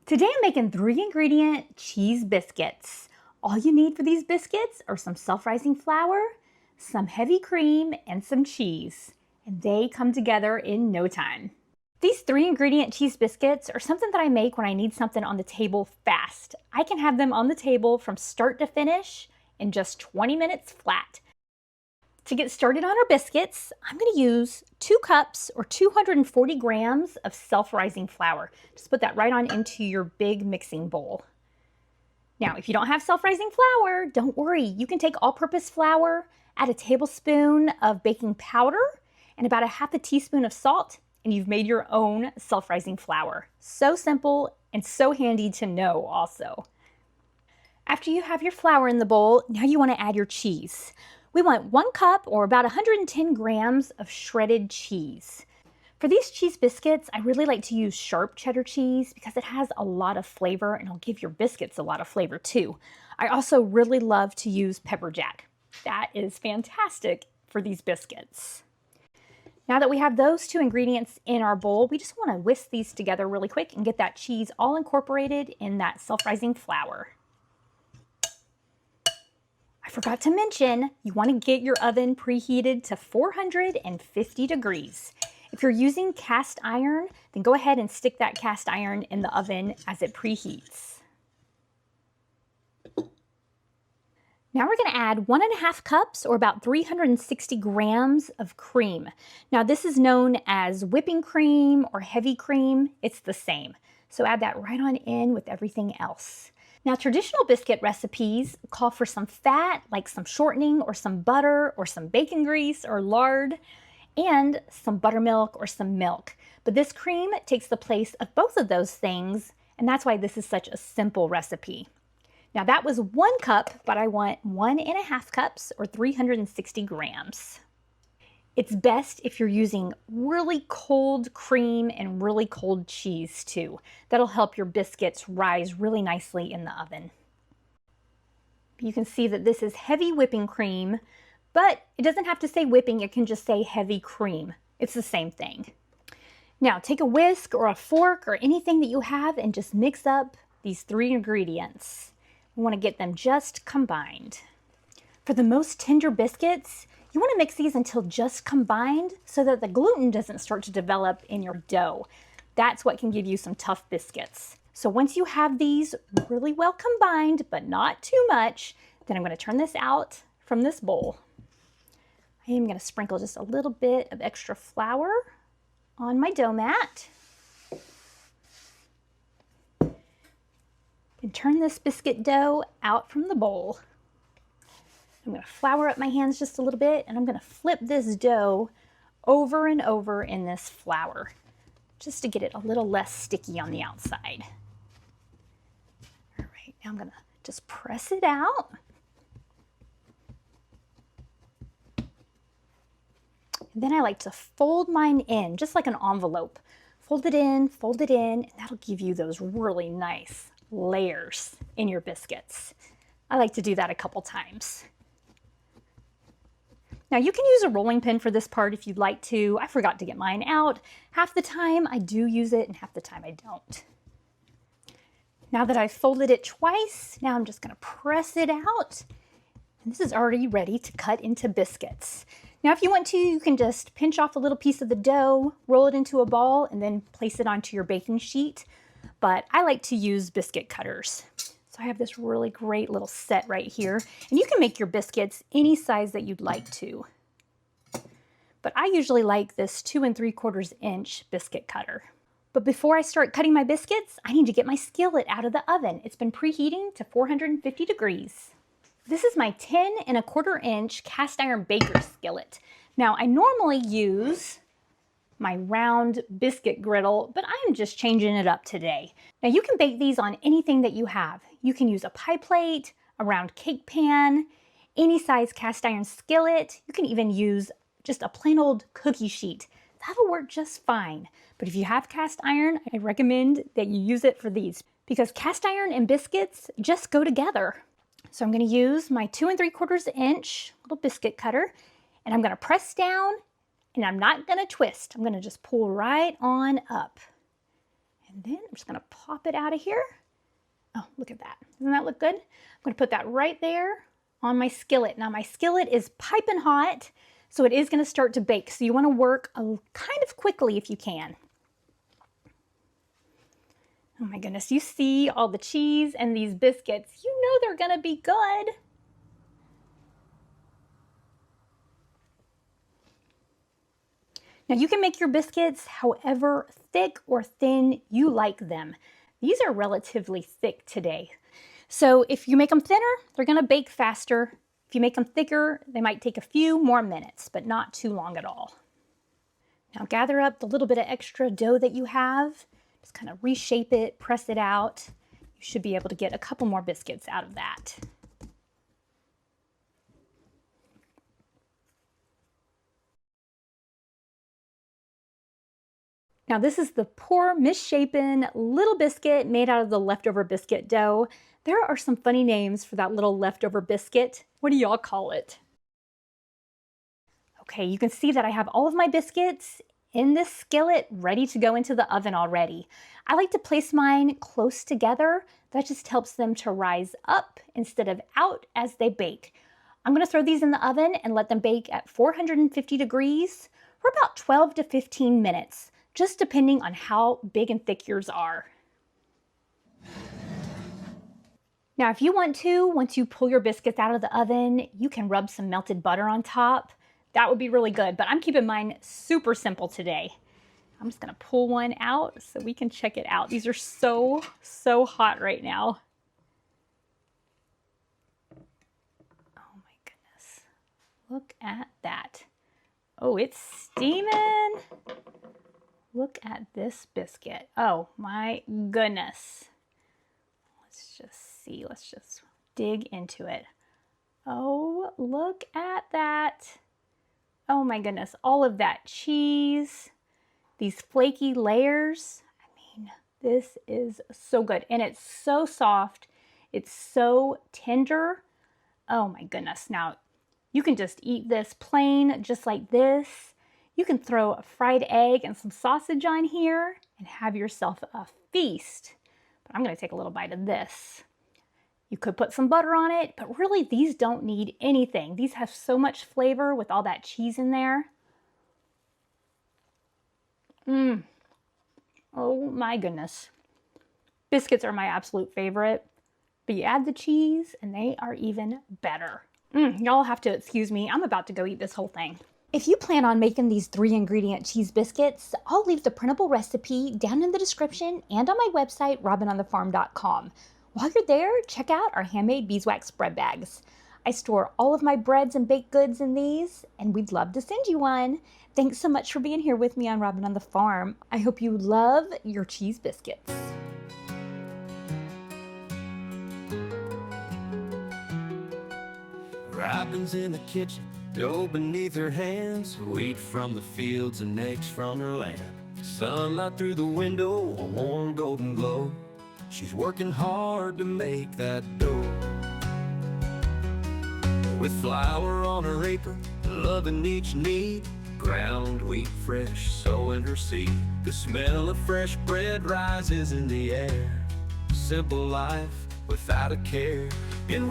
Today I'm making 3-ingredient cheese biscuits. All you need for these biscuits are some self-rising flour, some heavy cream, and some cheese. And they come together in no time. These 3-ingredient cheese biscuits are something that I make when I need something on the table fast. I can have them on the table from start to finish in just 20 minutes flat. To get started on our biscuits, I'm going to use 2 cups or 240 grams of self-rising flour. Just put that right on into your big mixing bowl. Now, if you don't have self-rising flour, don't worry. You can take all-purpose flour, add a tablespoon of baking powder, and about a half a teaspoon of salt, and you've made your own self-rising flour. So simple and so handy to know also. After you have your flour in the bowl, now you want to add your cheese. We want 1 cup or about 110 grams of shredded cheese. For these cheese biscuits, I really like to use sharp cheddar cheese because it has a lot of flavor and it'll give your biscuits a lot of flavor too. I also really love to use pepper jack. That is fantastic for these biscuits. Now that we have those 2 ingredients in our bowl, we just want to whisk these together really quick and get that cheese all incorporated in that self-rising flour. I forgot to mention, you want to get your oven preheated to 450 degrees. If you're using cast iron, then go ahead and stick that cast iron in the oven as it preheats. Now we're going to add 1.5 cups or about 360 grams of cream. Now this is known as whipping cream or heavy cream. It's the same. So add that right on in with everything else. Now, traditional biscuit recipes call for some fat, like some shortening or some butter or some bacon grease or lard, and some buttermilk or some milk. But this cream takes the place of both of those things, and that's why this is such a simple recipe. Now, that was 1 cup, but I want 1.5 cups or 360 grams. It's best if you're using really cold cream and really cold cheese too. That'll help your biscuits rise really nicely in the oven. You can see that this is heavy whipping cream, but it doesn't have to say whipping, it can just say heavy cream. It's the same thing. Now take a whisk or a fork or anything that you have and just mix up these 3 ingredients. We want to get them just combined. For the most tender biscuits, you want to mix these until just combined so that the gluten doesn't start to develop in your dough. That's what can give you some tough biscuits. So once you have these really well combined, but not too much, then I'm going to turn this out from this bowl. I am going to sprinkle just a little bit of extra flour on my dough mat. And turn this biscuit dough out from the bowl. I'm going to flour up my hands just a little bit, and I'm going to flip this dough over and over in this flour just to get it a little less sticky on the outside. All right, now I'm going to just press it out. And then I like to fold mine in, just like an envelope. Fold it in, and that'll give you those really nice layers in your biscuits. I like to do that a couple times. Now you can use a rolling pin for this part if you'd like to. I forgot to get mine out. Half the time I do use it and half the time I don't. Now that I've folded it twice, now I'm just going to press it out. And this is already ready to cut into biscuits. Now if you want to, you can just pinch off a little piece of the dough, roll it into a ball, and then place it onto your baking sheet. But I like to use biscuit cutters. I have this really great little set right here, and you can make your biscuits any size that you'd like to. But I usually like this 2 3/4 inch biscuit cutter. But before I start cutting my biscuits, I need to get my skillet out of the oven. It's been preheating to 450 degrees. This is my 10 1/4 inch cast iron baker skillet. Now I normally use my round biscuit griddle, but I'm just changing it up today. Now you can bake these on anything that you have. You can use a pie plate, a round cake pan, any size cast iron skillet. You can even use just a plain old cookie sheet. That'll work just fine. But if you have cast iron, I recommend that you use it for these because cast iron and biscuits just go together. So I'm going to use my 2 3/4 inch little biscuit cutter, and I'm going to press down. And I'm not going to twist. I'm going to just pull right on up. And then I'm just gonna pop it out of here. Oh, look at that. Doesn't that look good? I'm gonna put that right there on my skillet. Now my skillet is piping hot, so it is gonna start to bake. So you wanna work kind of quickly if you can. Oh my goodness, you see all the cheese and these biscuits. You know they're gonna be good. Now you can make your biscuits however thick or thin you like them. These are relatively thick today. So if you make them thinner, they're gonna bake faster. If you make them thicker, they might take a few more minutes, but not too long at all. Now gather up the little bit of extra dough that you have. Just kind of reshape it, press it out. You should be able to get a couple more biscuits out of that. Now this is the poor, misshapen little biscuit made out of the leftover biscuit dough. There are some funny names for that little leftover biscuit. What do y'all call it? Okay, you can see that I have all of my biscuits in this skillet ready to go into the oven already. I like to place mine close together. That just helps them to rise up instead of out as they bake. I'm gonna throw these in the oven and let them bake at 450 degrees for about 12 to 15 minutes, just depending on how big and thick yours are. Now, if you want to, once you pull your biscuits out of the oven, you can rub some melted butter on top. That would be really good, but I'm keeping mine super simple today. I'm just gonna pull one out so we can check it out. These are so hot right now. Oh my goodness. Look at that. Oh, it's steaming. Look at this biscuit. Oh my goodness. Let's just see, let's just dig into it. Oh, look at that. Oh my goodness, all of that cheese, these flaky layers. I mean, this is so good. And it's so soft. It's so tender. Oh my goodness. Now, you can just eat this plain, just like this. You can throw a fried egg and some sausage on here and have yourself a feast. But I'm gonna take a little bite of this. You could put some butter on it, but really these don't need anything. These have so much flavor with all that cheese in there. Oh my goodness. Biscuits are my absolute favorite, but you add the cheese and they are even better. Y'all have to excuse me. I'm about to go eat this whole thing. If you plan on making these 3-ingredient cheese biscuits, I'll leave the printable recipe down in the description and on my website, robinonthefarm.com. While you're there, check out our handmade beeswax bread bags. I store all of my breads and baked goods in these, and we'd love to send you one. Thanks so much for being here with me on Robin on the Farm. I hope you love your cheese biscuits. Robin's in the kitchen, dough beneath her hands, wheat from the fields and eggs from her land. Sunlight through the window, a warm golden glow. She's working hard to make that dough. With flour on her apron, loving each need, ground wheat fresh, sowing her seed. The smell of fresh bread rises in the air. Simple life without a care. In